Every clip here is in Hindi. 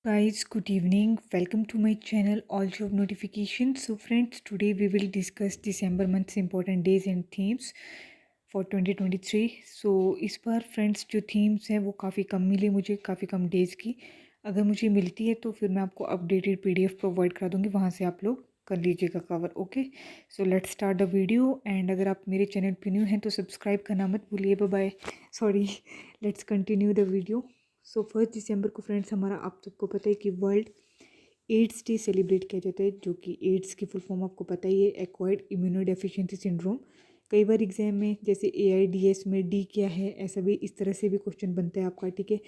Guys, good evening. Welcome to my channel All Job Notifications. So friends, today we will discuss December month's important days and themes for 2023. So इस बार फ्रेंड्स जो थीम्स हैं वो काफ़ी कम मिली मुझे, काफ़ी कम डेज़ की। अगर मुझे मिलती है तो फिर मैं आपको अपडेटेड पीडीएफ प्रोवाइड करा दूँगी, वहाँ से आप लोग कर लीजिएगा cover. Okay, so let's start the video. And अगर आप मेरे चैनल पे न्यू हैं तो सब्सक्राइब करना मत भूलिए। Bye bye, sorry. Let's continue the video. So 1 दिसंबर को फ्रेंड्स हमारा, आप सबको पता है कि वर्ल्ड एड्स डे सेलिब्रेट किया जाता है, जो कि एड्स की फुल फॉर्म आपको पता ही है, एक्वायर्ड इम्यूनो डेफिशिएंसी सिंड्रोम। कई बार एग्जाम में जैसे AIDS में डी क्या है, ऐसा भी इस तरह से भी क्वेश्चन बनता है आपका, ठीक है।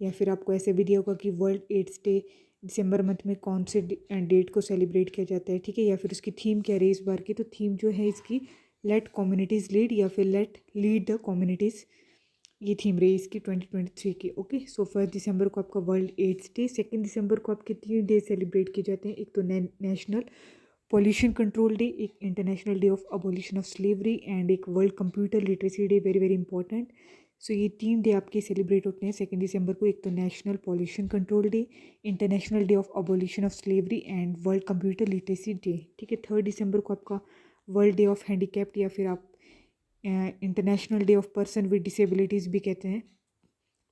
या फिर आपको ऐसे भी दिया होगा कि वर्ल्ड एड्स डे दिसंबर मंथ में कौन से डेट को सेलिब्रेट किया जाता है, ठीक है। या फिर उसकी थीम क्या रही इस बार की, तो थीम जो है इसकी लेट कम्युनिटीज़ लीड या फिर लेट लीड द कम्युनिटीज़, ये थीम रही इसकी 2023 की। ओके, सो 1 दिसंबर को आपका वर्ल्ड एड्स डे, 2 दिसंबर को आपके 3 डे सेलिब्रेट किए जाते हैं। एक तो नेशनल पॉल्यूशन कंट्रोल डे, एक international day of abolition of slavery and एक world computer literacy day, very very important. So ये 3 डे आपके सेलिब्रेट होते हैं 2 दिसंबर को। एक तो national pollution control day, international day of abolition of slavery and world computer literacy day, ठीक है। 3 दिसंबर को आपका वर्ल्ड डे ऑफ हैंडीकैप्ड या फिर आप international day of person with disabilities भी कहते हैं।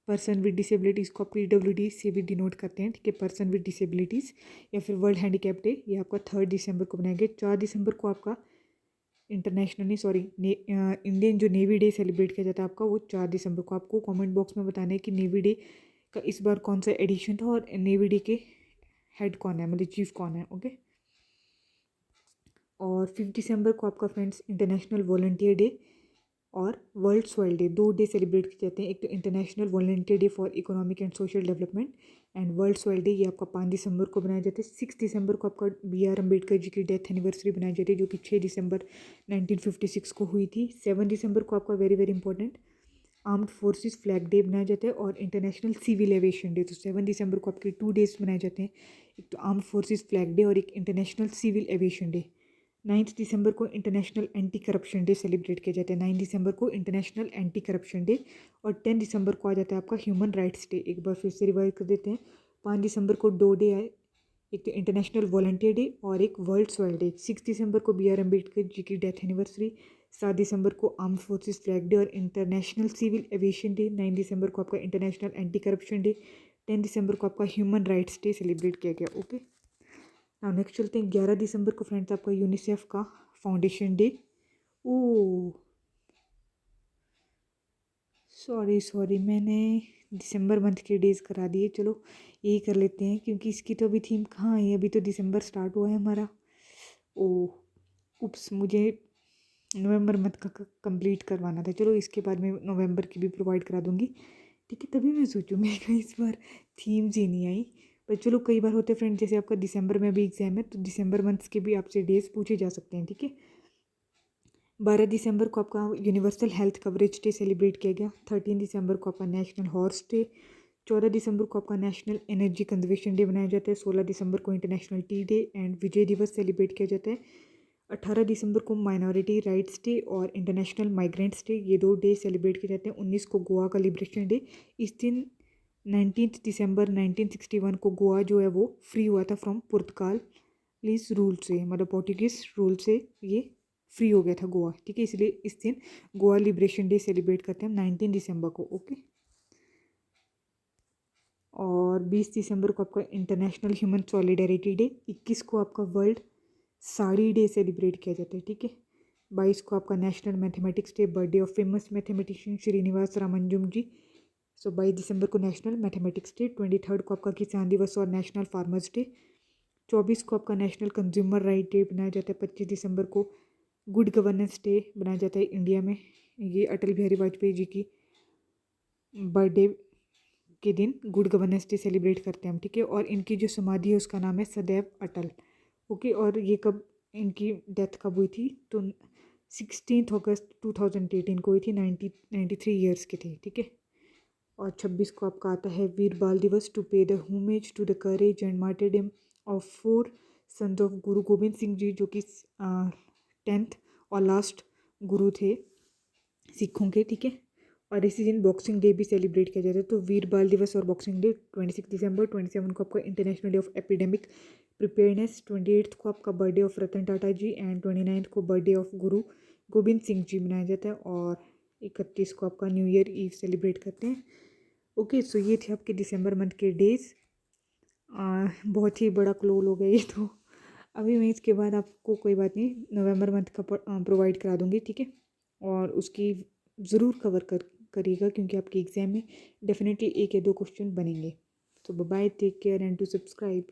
पर्सन विद डिसेबिलिटीज़ को PWD से भी डिनोट करते हैं, ठीक है, पर्सन विद डिसेबिलिटीज़। या फिर वर्ल्ड हैंडीकैप डे, ये आपका 3 दिसंबर को बनाया गया। 4 दिसंबर को आपका इंटरनेशनल नहीं, सॉरी, इंडियन जो नेवी डे सेलिब्रेट किया जाता है आपका, वो 4 दिसंबर को। आपको कमेंट बॉक्स में बताना है कि नेवी डे का इस बार कौन सा एडिशन था और नेवी डे के हेड कौन है, मतलब चीफ कौन है। ओके, और 5 दिसंबर को आपका फ्रेंड्स इंटरनेशनल वॉलंटियर डे और world soil day, 2 day celebrate किए जाते हैं। एक तो international volunteer day for economic and social development and world soil day, ये आपका 5 दिसंबर को बनाया जाता है। 6 दिसंबर को आपका BR अम्बेडकर जी की डेथ एनिवर्सरी बनाई जाती है, जो कि 6 दिसंबर 1956 को हुई थी। 7 दिसंबर को आपका very very important armed forces flag day बनाया जाता है और इंटरनेशनल सिविल एविएशन डे। तो 7 दिसंबर को आपके 2 डेज बनाए जाते हैं, एक तो आर्म्ड फोर्सेस फ्लैग डे और एक इंटरनेशनल सिविल एविएशन डे। 9 दिसंबर को international anti corruption day celebrate किया जाता है। 9 दिसंबर को इंटरनेशनल एंटी करप्शन डे और 10 दिसंबर को आ जाता है आपका ह्यूमन राइट्स डे। एक बार फिर से रिवाइज कर देते हैं। 5 दिसंबर को 2 डे आए, एक तो इंटरनेशनल वॉलंटियर डे और एक वर्ल्ड सॉइल डे। 6 दिसंबर को BR अम्बेडकर जी की डेथ एनिवर्सरी। 7 दिसंबर को आर्म फोर्सेस फ्लैग डे और इंटरनेशनल सिविल एविएशन डे। 9 दिसंबर को आपका इंटरनेशनल एंटी करप्शन डे। 10 दिसंबर को आपका ह्यूमन राइट्स डे सेलिब्रेट किया गया। ओके, नाउ नेक्स्ट चलते हैं। 11 दिसंबर को फ्रेंड्स आपका यूनिसेफ का फाउंडेशन डे। ओ सॉरी सॉरी, मैंने दिसंबर मंथ के डेज करा दिए। चलो यही कर लेते हैं, क्योंकि इसकी तो अभी थीम कहाँ है, अभी तो दिसंबर स्टार्ट हुआ है हमारा। ओ उप्स, मुझे नवंबर मंथ का कंप्लीट करवाना था। चलो इसके बाद मैं नवंबर की भी प्रोवाइड करा दूँगी, ठीक है। तभी मैं सोचूँ मेरे को इस बार थीम्स ही नहीं आई। पर चलो, कई बार होते फ्रेंड, जैसे आपका दिसंबर में भी एग्जाम है तो दिसंबर मंथ्स के भी आपसे डेज पूछे जा सकते हैं, ठीक है। 12 दिसंबर को आपका universal health coverage day celebrate किया गया। 13 दिसंबर को आपका नेशनल हॉर्स डे। 14 दिसंबर को आपका नेशनल एनर्जी कंजर्वेशन डे बनाया जाता है। 16 दिसंबर को इंटरनेशनल टी डे एंड विजय दिवस सेलिब्रेट किया जाता है। 18 दिसंबर को माइनॉरिटी राइट्स डे और इंटरनेशनल माइग्रेंट्स डे, ये 2 डे सेलिब्रेट किए जाते हैं। 19 को गोवा का लिबरेशन डे। इस दिन 19 दिसंबर 1961 को गोवा जो है वो फ्री हुआ था फ्रॉम पुर्तगालीज रूल से, मतलब पोर्टुगीज रूल से ये फ्री हो गया था गोवा, ठीक है। इसलिए इस दिन गोवा लिबरेशन डे सेलिब्रेट करते हैं 19 दिसंबर को। ओके, और 20 दिसंबर को आपका इंटरनेशनल ह्यूमन सॉलिडेरिटी डे। 21 को आपका वर्ल्ड साड़ी डे सेलिब्रेट किया जाता है, ठीक है। 22 को आपका national mathematics day, birthday of famous mathematician Srinivasa Ramanujan ji. So 22 दिसंबर को नेशनल मैथमेटिक्स डे। 23 को आपका किसान दिवस और नेशनल फार्मर्स डे। 24 को आपका नेशनल कंज्यूमर राइट डे बनाया जाता है। 25 दिसंबर को गुड गवर्नेंस डे बनाया जाता है इंडिया में, ये अटल बिहारी वाजपेयी जी की बर्थडे के दिन गुड गवर्नेंस डे सेलिब्रेट करते हैं हम, ठीक है। और इनकी जो समाधि है उसका नाम है सदैव अटल। ओके, और ये कब, इनकी डेथ कब हुई थी, तो 16 अगस्त 2018 को हुई थी। 93 ईयर्स के थे, ठीक है। और 26 को आपका आता है वीर बाल Diwas, to pay the homage to the courage and martyrdom of 4 sons of Guru Gobind Singh ji, जो कि 10th और लास्ट गुरु थे सिखों के, ठीक है। और इसी दिन बॉक्सिंग डे भी सेलिब्रेट किया जाता है। तो वीर बाल दिवस और बॉक्सिंग डे 26 दिसंबर, 27 को आपका international day of epidemic preparedness, 28 को आपका birthday of Ratan Tata ji and 29 को बर्थडे ऑफ गुरु गोविंद सिंह जी मनाया जाता है, और 31 को आपका न्यू ईयर ईव सेलिब्रेट करते हैं। ओके, सो ये थे आपके दिसंबर मंथ के डेज़। बहुत ही बड़ा क्लोल हो गया ये तो। अभी मैं इसके बाद आपको कोई बात नहीं नवंबर मंथ का प्रोवाइड करा दूँगी, ठीक है। और उसकी ज़रूर करिएगा क्योंकि आपके एग्ज़ाम में डेफिनेटली एक या दो क्वेश्चन बनेंगे। तो bye, take care and do subscribe.